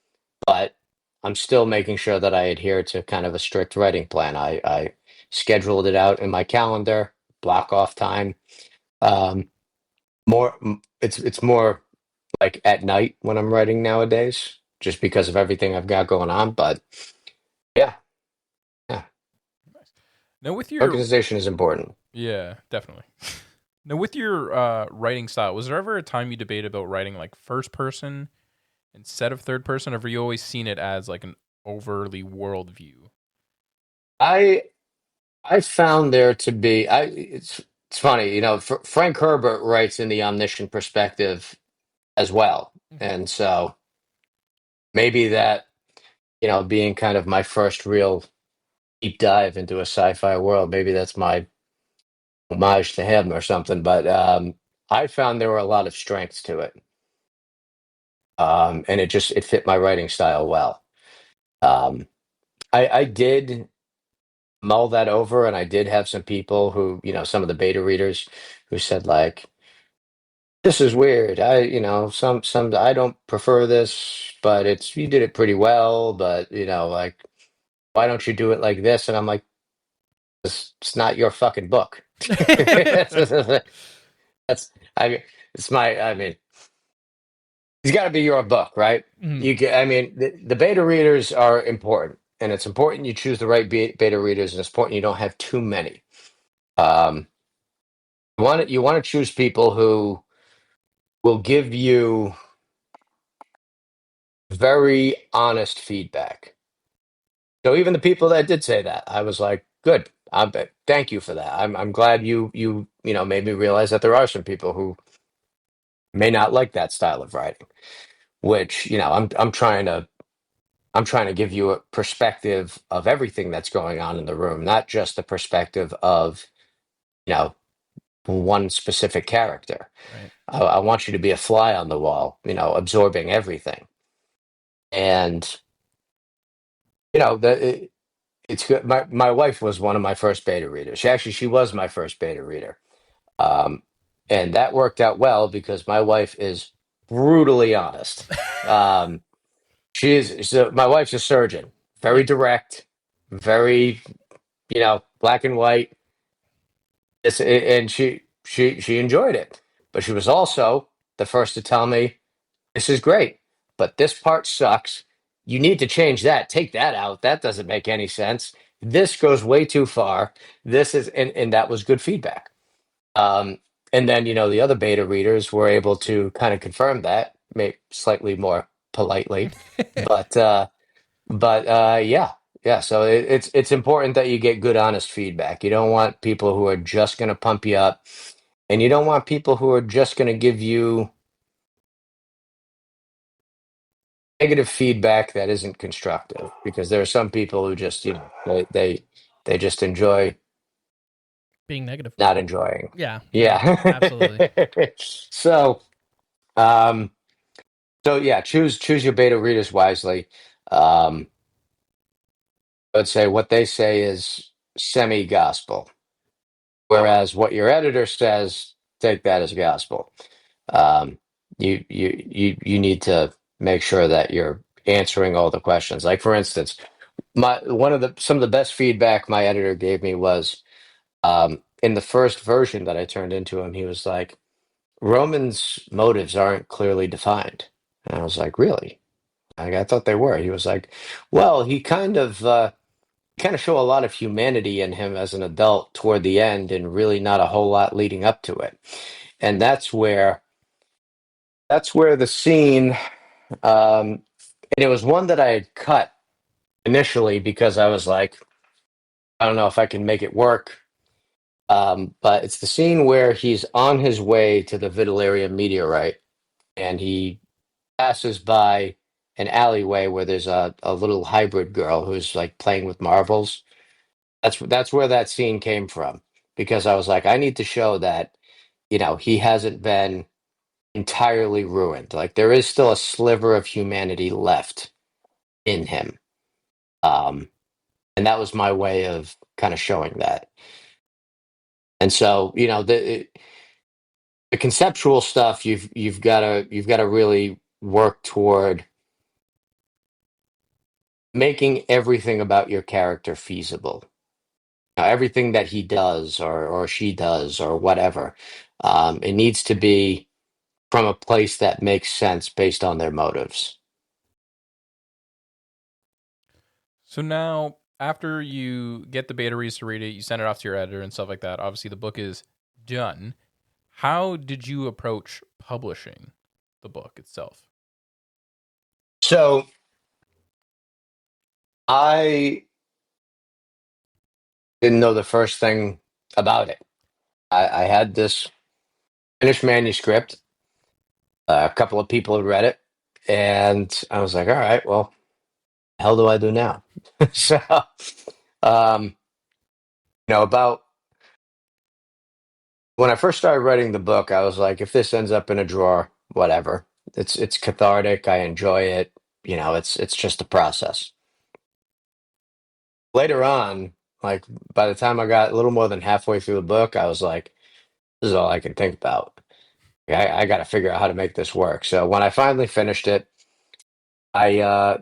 but I'm still making sure that I adhere to kind of a strict writing plan. I scheduled it out in my calendar, block off time. Um, it's more like at night when I'm writing nowadays, just because of everything I've got going on. But yeah, yeah, Now with your organization is important. yeah, definitely. Now with your writing style, was there ever a time you debated about writing like first person instead of third person, or have you always seen it as like an overly world view? I I found there to be it's funny, Frank Herbert writes in the omniscient perspective as well, Mhm. and so maybe that being kind of my first real deep dive into a sci-fi world, maybe that's my homage to him or something. But I found there were a lot of strengths to it, and it fit my writing style well. Um, I did mull that over, and I did have some people who, some of the beta readers who said like, "This is weird. Some I don't prefer this, but you did it pretty well. But like, why don't you do it like this?" And I'm like, it's not your fucking book. That's I mean, it's my I mean, it's got to be your book, right? Mhm. I mean, the beta readers are important, and it's important you choose the right beta readers, and it's important you don't have too many. Um, you want to choose people who will give you very honest feedback. So even the people that did say that, I was like, good. Thank you for that. I'm glad you made me realize that there are some people who may not like that style of writing. Which I'm trying to give you a perspective of everything that's going on in the room, not just the perspective of you know one specific character. Right. I want you to be a fly on the wall, absorbing everything. And it's good. My wife was one of my first beta readers. She was my first beta reader, um, and that worked out well because my wife is brutally honest. Um, my wife's a surgeon, very Yep. direct, very black and white. And she enjoyed it, but she was also the first to tell me, "This is great, but this part sucks. You need to change that. Take that out. That doesn't make any sense. This goes way too far. This is," and that was good feedback. Um, and then the other beta readers were able to kind of confirm that, maybe slightly more politely, but yeah, yeah. So it's important that you get good, honest feedback. You don't want people who are just going to pump you up, and you don't want people who are just going to give you negative feedback that isn't constructive. Because there are some people who just they just enjoy Being negative. not enjoying. Yeah. No. Yeah. Absolutely. So um, yeah, choose your beta readers wisely. Um, I'd say what they say is semi gospel. Whereas what your editor says, take that as gospel. Um, you need to make sure that you're answering all the questions. Like for instance, some of the best feedback my editor gave me was in the first version that I turned into him. He was like, "Roman's motives aren't clearly defined," and I was like, "Really? I thought they were." He was like, "Well, he kind of." kind of show a lot of humanity in him as an adult toward the end, and really not a whole lot leading up to it. And that's where the scene, and it was one that I had cut initially because I was like, I don't know if I can make it work. But it's the scene where he's on his way to the Vitalerium meteorite, and he passes by an alleyway where there's a little hybrid girl who's like playing with marbles. That's where that scene came from, because I was like, I need to show that, he hasn't been entirely ruined. Like there is still a sliver of humanity left in him. Um, and that was my way of kind of showing that. And so, the conceptual stuff, you've got to really work toward making everything about your character feasible. Everything that he does or she does or whatever, it needs to be from a place that makes sense based on their motives. So now, after you get the beta reads to read it, you send it off to your editor and stuff like that. Obviously, the book is done. How did you approach publishing the book itself? So I didn't know the first thing about it. I had this finished manuscript. A couple of people had read it, and I was like, all right, well, hell do I do now? So, um, about when I first started writing the book, I was like, if this ends up in a drawer, whatever. It's cathartic. I enjoy it. It's just a process. Later on, like by the time I got a little more than halfway through the book, I was like, this is all I can think about. I got to figure out how to make this work. So when I finally finished it, I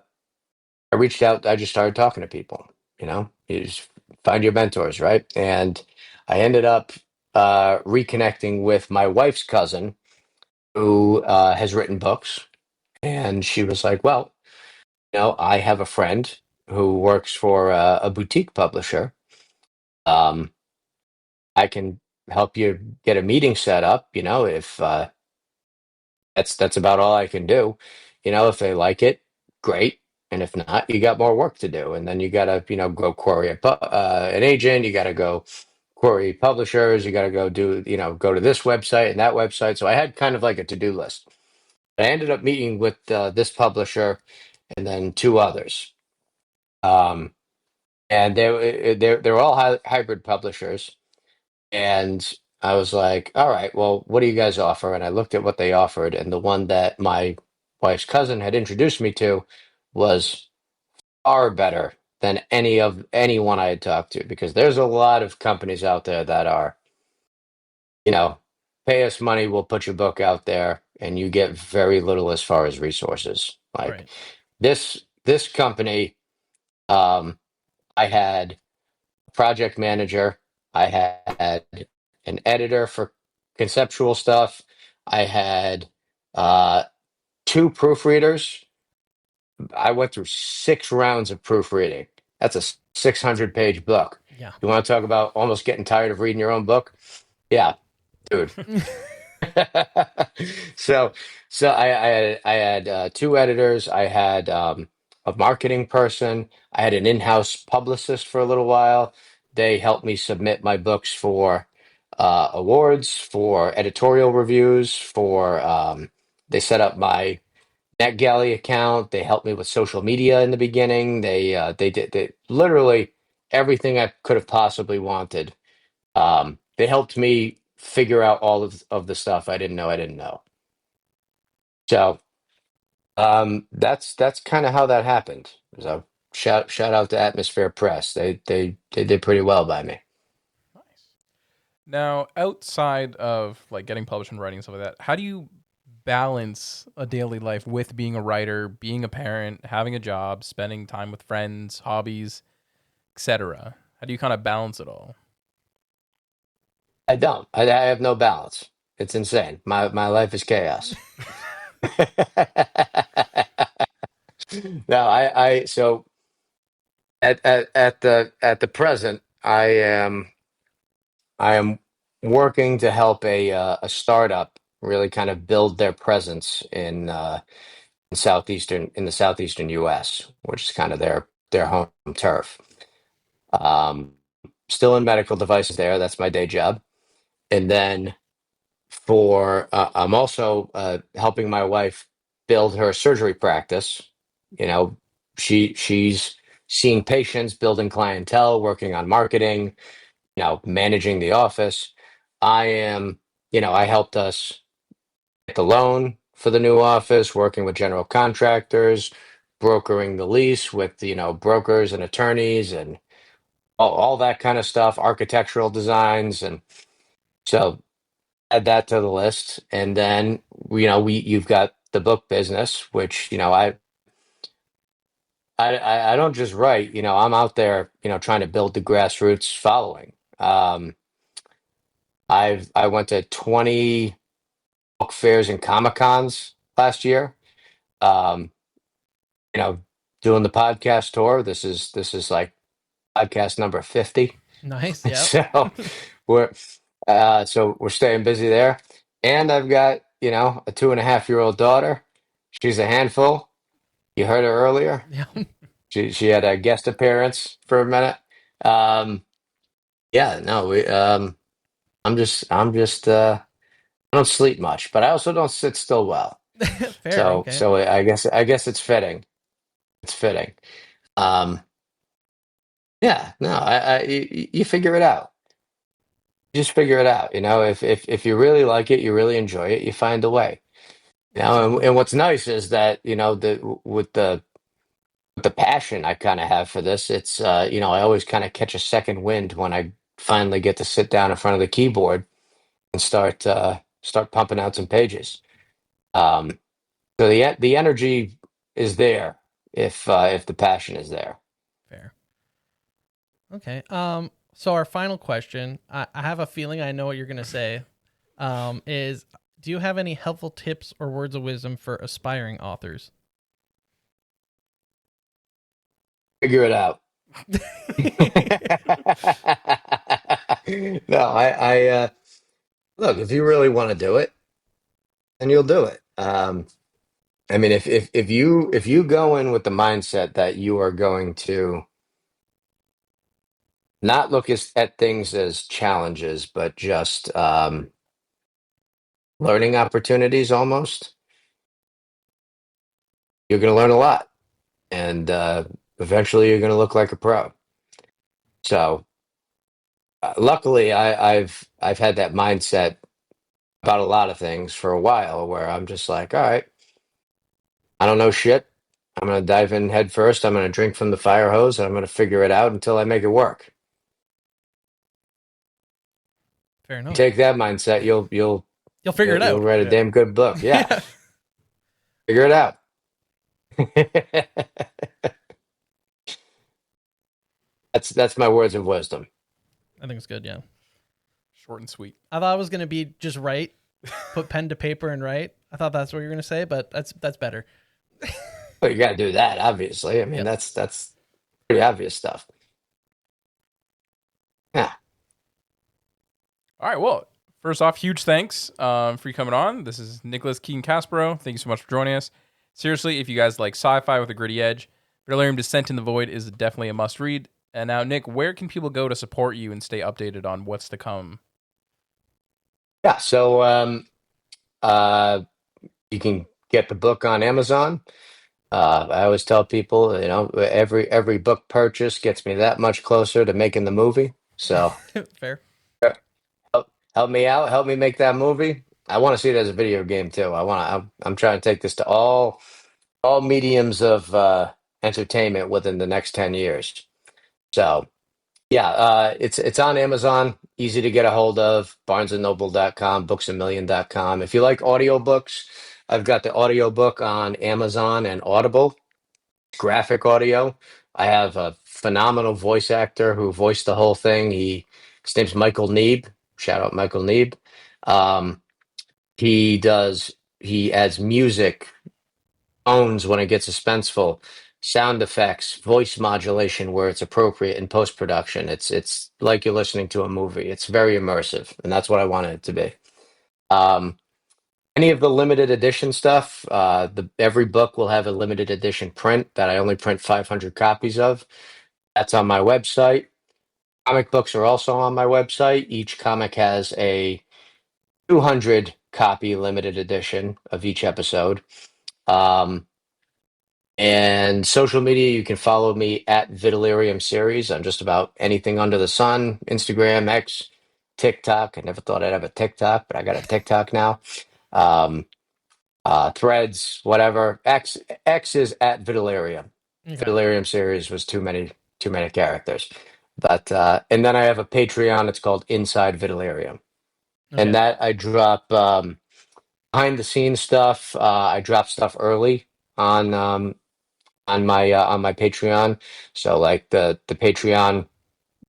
I reached out. I just started talking to people. You just find your mentors, right? And I ended up reconnecting with my wife's cousin, who has written books, and she was like, "Well, I have a friend who works for a boutique publisher. Um, I can help you get a meeting set up. If that's about all I can do. If they like it, great. And if not, you got more work to do. And then you got to, go query an agent. You got to go query publishers. You got to go go to this website and that website. So I had kind of like a to-do list. I ended up meeting with this publisher and then two others. Um, and they're all hybrid publishers. And I was like, all right, well, what do you guys offer? And I looked at what they offered, and the one that my wife's cousin had introduced me to was far better than anyone I had talked to, because there's a lot of companies out there that are, you know, pay us money, we'll put your book out there, and you get very little as far as resources. Like Right. this company, um, I had project manager. I had an editor for conceptual stuff. I had uh, two proofreaders. I went through 6 rounds of proofreading. That's a 600-page book. Yeah. You want to talk about almost getting tired of reading your own book? Yeah, dude. so so I had two editors. I had a marketing person. I had an in-house publicist for a little while. They helped me submit my books for awards, for editorial reviews, for they set up my NetGalley account. They helped me with social media in the beginning. They did literally everything I could have possibly wanted. They helped me figure out all of the stuff I didn't know I didn't know. So that's kind of how that happened. So shout out to Atmosphere Press. They did pretty well by me. Nice. Now, outside of like getting published and writing and stuff like that, how do you balance a daily life with being a writer, being a parent, having a job, spending time with friends, hobbies, etc.? How do you kind of balance it all? I don't. I have no balance. It's insane. My life is chaos. No, I so At the present, I am working to help a startup really kind of build their presence in the southeastern U.S., which is kind of their home turf. Um, Still in medical devices there. That's my day job, and then I'm also helping my wife build her surgery practice. You know, she's seeing patients, building clientele, working on marketing, managing the office. I am, I helped us get the loan for the new office, working with general contractors, brokering the lease with, brokers and attorneys and all that kind of stuff, architectural designs. And so add that to the list. And then, you've got the book business, which, I don't just write, I'm out there, trying to build the grassroots following. I went to 20 book fairs and Comic Cons last year. Um, you know, Doing the podcast tour. This is like podcast number 50. Nice. Yep. So we're we're staying busy there. And I've got, a 2.5-year-old daughter. She's a handful. You heard her earlier. Yeah. She had a guest appearance for a minute. Um, yeah, no, I don't sleep much, but I also don't sit still well. Fair. So Okay. so I guess it's fitting. It's fitting. Um, yeah, no, you figure it out. You just figure it out. If you really like it, you really enjoy it, you find a way. And, Absolutely. and what's nice is that, with the passion I kind of have for this, it's I always kind of catch a second wind when I finally get to sit down in front of the keyboard and start pumping out some pages. Um, so the energy is there if the passion is there. Fair. Okay. So our final question, I have a feeling I know what you're gonna say. Is do you have any helpful tips or words of wisdom for aspiring authors? Figure it out. No, I look, if you really want to do it, then you'll do it. I mean, if you go in with the mindset that you are going to not look at things as challenges, but just learning opportunities almost, you're going to learn a lot, and eventually you're going to look like a pro. So, luckily, I've had that mindset about a lot of things for a while, where I'm just like, all right, I don't know shit. I'm going to dive in head first. I'm going to drink from the fire hose, and I'm going to figure it out until I make it work. Fair You enough. take that mindset, You'll figure you'll it you'll out. write a Yeah. damn good book. Yeah, Yeah. figure it out. That's my words of wisdom. I think it's good. Yeah. Short and sweet. I thought it was gonna be just write, put pen to paper and write. I thought that's what you were gonna say, but that's better. Well, you got to do that, obviously. I mean, Yep. that's pretty obvious stuff. Yeah, All right. Well, first off, huge thanks for you coming on. This is Nicholas Keating Casbarro. Thank you so much for joining us. Seriously, if you guys like sci-fi with a gritty edge, Vitalerium Descent in the Void is definitely a must-read. And now, Nick, where can people go to support you and stay updated on what's to come? yeah. So you can get the book on Amazon. I always tell people, every book purchase gets me that much closer to making the movie. So Fair. help me out, help me make that movie. I want to see it as a video game too. I'm trying to take this to all mediums of entertainment within the next 10 years. So yeah, it's on Amazon, easy to get a hold of, barnesandnoble.com, booksamillion.com. If you like audiobooks, I've got the audiobook on Amazon and Audible, graphic audio. I have a phenomenal voice actor who voiced the whole thing. His name's Michael Neeb. Shout out Michael Neeb. Um, he adds music, tones when it gets suspenseful. sound effects, voice modulation where it's appropriate in post production. It's like you're listening to a movie. It's very immersive, and that's what I wanted it to be. Um, any of the limited edition stuff, every book will have a limited edition print that I only print 500 copies of. That's on my website. Comic books are also on my website. Each comic has a 200 copy limited edition of each episode. And social media, you can follow me at Vitalerium Series on just about anything under the sun. Instagram, X, TikTok. I never thought I'd have a TikTok, but I got a TikTok now. Um, Threads, whatever. X is at Vitalerium. Okay. Vitalerium Series was too many characters. But and then I have a Patreon. It's called Inside Vitalerium, Okay. and that I drop behind the scenes stuff. I drop stuff early on my Patreon. So like the Patreon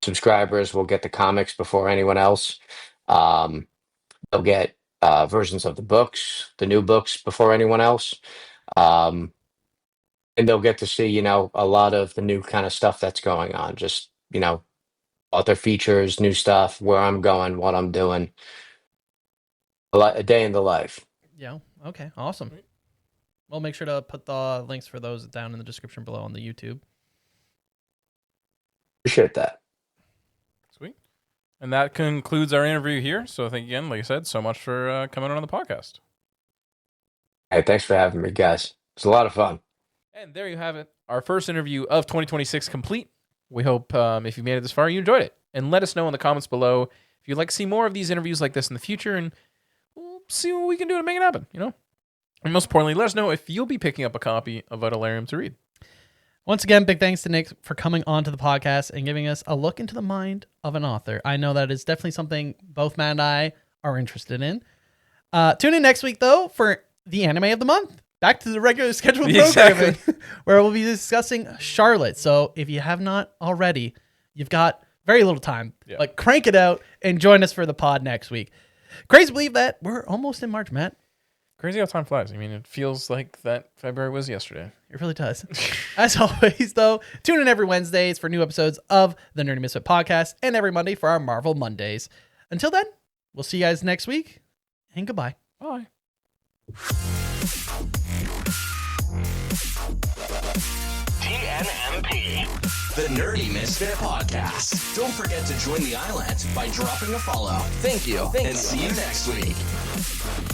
subscribers will get the comics before anyone else. Um, they'll get versions of the books, the new books before anyone else. Um, and they'll get to see, a lot of the new kind of stuff that's going on. Just, author features, new stuff, where I'm going, what I'm doing. A day in the life. Yeah. Okay. Awesome. We'll make sure to put the links for those down in the description below on the YouTube. Appreciate that. Sweet. And that concludes our interview here. So thank you again, like I said, so much for coming on the podcast. Hey, thanks for having me, guys. It's a lot of fun. And there you have it. Our first interview of 2026 complete. We hope if you made it this far, you enjoyed it. And let us know in the comments below if you'd like to see more of these interviews like this in the future, and we'll see what we can do to make it happen, And most importantly, let us know if you'll be picking up a copy of Vitalerium to read. Once again, big thanks to Nick for coming onto the podcast and giving us a look into the mind of an author. I know that is definitely something both Matt and I are interested in. Tune in next week, though, for the anime of the month. Back to the regular scheduled programming, where we'll be discussing Charlotte. So if you have not already, you've got very little time. Yeah. But crank it out and join us for the pod next week. Crazy to believe that we're almost in March, Matt. Crazy how time flies. I mean, it feels like that February was yesterday. It really does. As always, though, tune in every Wednesdays for new episodes of the Nerdy Misfit podcast and every Monday for our Marvel Mondays. Until then, we'll see you guys next week, and goodbye. Bye. TNMP, the Nerdy Misfit Podcast. Don't forget to join the island by dropping a follow. Thank you. And see you next week.